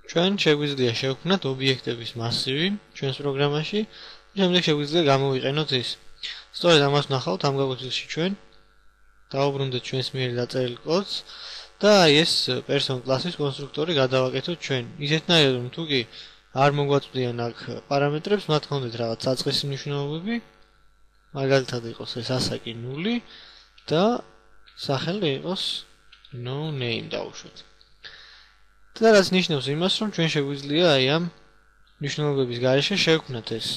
ჩვენ შეგვიძლია შევქმნათ ობიექტების მასივი ჩვენს პროგრამაში, შემდეგ შეგვიძლია გამოვიყენოთ ის. სწორედ ამას ვნახავთ ამ გაკვეთილში ჩვენ. დავუბრუნდეთ ჩვენს მიერ დაწერილ კოდს და ეს person class-ის კონსტრუქტორი გადავაკეთოთ ჩვენ. ისეთნაირად რომ თუ კი არ მოგვაწვდიან აქ პარამეტრებს, მათ ჰქონდეთ რაღაც საწყისი მნიშვნელობები. მაგალითად იყოს ეს ასაკი 0 და სახელი იყოს no name დავუშვათ. და რაც ნიშნავს იმას, რომ ჩვენ შეგვიძლია აი ამ მნიშვნელობების გარეშე შევქმნათ ეს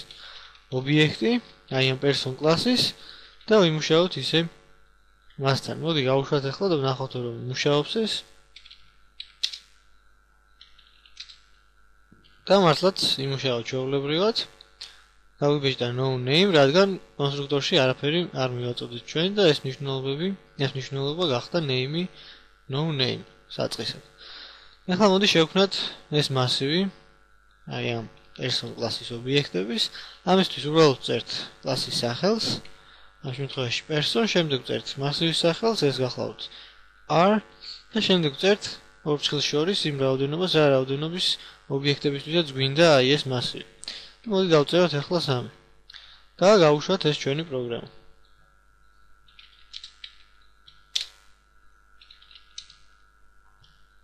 ობიექტი, აი ამ person class-ის და ვიმუშაოთ ისე მასთან. მოდი გავუშვათ ახლა და ვნახოთ რომ მუშაობს ეს. და მართლაც იმუშაოთ ჩვეულებრივად. დავიბეჭდა no name, რადგან კონსტრუქტორში არაფერი არ მივაწოდეთ ჩვენ და ეს მნიშვნელობა გახდა name no name საწყისად. ახლა მოდი შევქმნათ ეს მასივი, აი ამ person class-ის ობიექტების. ამისთვის უბრალოდ წერთ კლასის სახელს, ამ შემთხვევაში person, შემდეგ წერთ მასივის სახელს, ეს გახლავთ r და შემდეგ წერთ ორ ჭრილს შორის იმ რაოდენობას, რა რაოდენობის ობიექტებისთვისაც გვინდა აი ეს მასივი. მოდი დავწეროთ ახლა 3 და გავუშვათ ეს ჩვენი პროგრამა.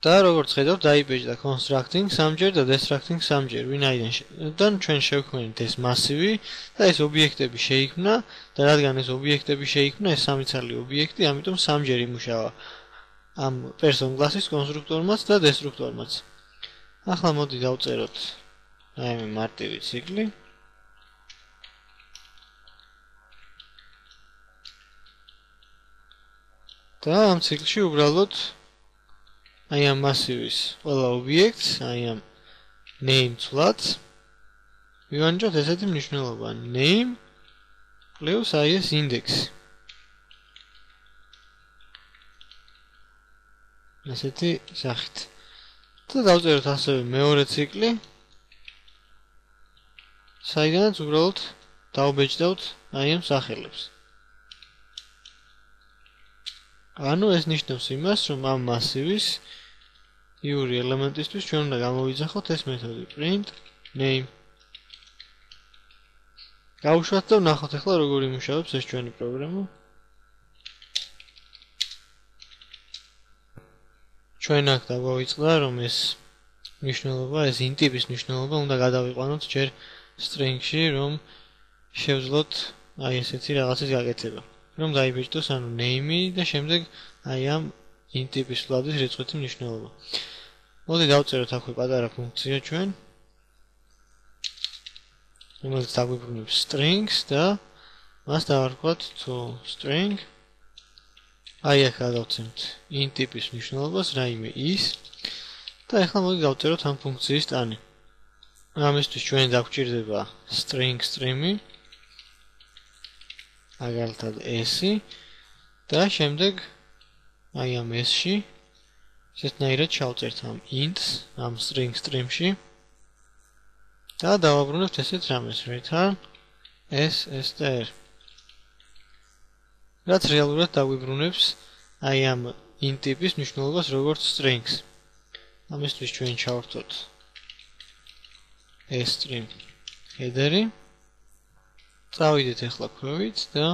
და როგორც ხედავთ, დაიბეჭდა constructing 3-ჯერ და destructing 3-ჯერ, ვინაიდან ჩვენ შევქმნით ეს მასივი და ეს ობიექტები შეიქმნა და რადგან ეს ობიექტები შეიქმნა, ეს 3 ცალი ობიექტი, ამიტომ 3-ჯერ იმუშავა ამ person class-ის კონსტრუქტორმაც და დესტრუქტორმაც. ახლა მოდი დავწეროთ აი ამ მარტივი ციკლი. და ამ ციკლში უბრალოდ აი ამ მასივის ყველა ობიექტს, აი ამ name ცვლად ვივანჯოთ ესეთი მნიშვნელობა name plus აი ეს ინდექსი. ესეთი სახით. და დავწეროთ ასევე მეორე ციკლი, საიდანაც უბრალოდ დავბეჭდავთ აი ამ სახელებს. ანუ ეს ნიშნავს იმას, რომ ამ მასივის იური ელემენტისთვის ჩვენ უნდა გამოვიძახოთ ეს მეთოდი print name. გავუშვათ და ვნახოთ ახლა როგორ იმუშავებს ეს ჩვენი პროგრამა. ჩვენ აქ დაგვავიწყდა, რომ ეს მნიშვნელობა, ეს int ტიპის მნიშვნელობა უნდა გადავიყვანოთ ჯერ string-ში, რომ შევძლოთ აი ესეთი რაღაცის გაკეთება. რომ დაიბეჭდოს ანუ name და შემდეგ აი ამ int ტიპის ვლადის რიცხვითი მნიშვნელობა. მოდი დავწეროთ აქვე პატარა ფუნქცია ჩვენ, რომელიც დაგვიბრუნებს strings და მას დავარქვათ to string. აი აქ გადავცემთ int ტიპის მნიშვნელობას, რაიმე ის და ახლა მოდი დავწეროთ ამ ფუნქციის ტანი. ამისთვის ჩვენ დაგვჭირდება string stream-ი, მაგალითად s-ი და შემდეგ აი ამ s-ში ესეთნაირად ჩავწერთ ამ int-ს ამ string stream-ში და დავაბრუნებთ ესეთ რამეს return str. რაც რეალურად დაგვიბრუნებს აი ამ int ტიპის მნიშვნელობას როგორც strings. ამისთვის ჩვენ ჩავართოთ string header-ი. წავიდეთ ახლა ქვევით და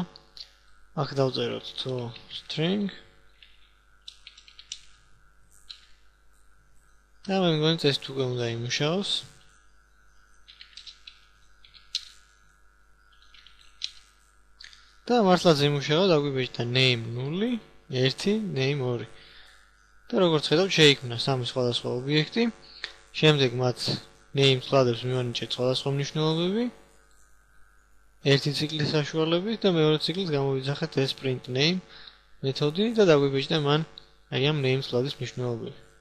აქ დავწეროთ to string. და მე მგონი ეს უკვე უნდა იმუშაოს. და მართლაც იმუშავა, დაგვიბეჭდა name 0, 1, name 2. და როგორც ხედავთ, შეიქმნა 3 სხვადასხვა ობიექტი. შემდეგ მათ name ცვლადებს მივანიჭეთ სხვადასხვა მნიშვნელობები. ერთი ციკლის საშუალებით და მეორე ციკლის გამოვიძახეთ ეს print name მეთოდი და დაგვიბეჭდა მან აი ამ name ცვლადის მნიშვნელობები.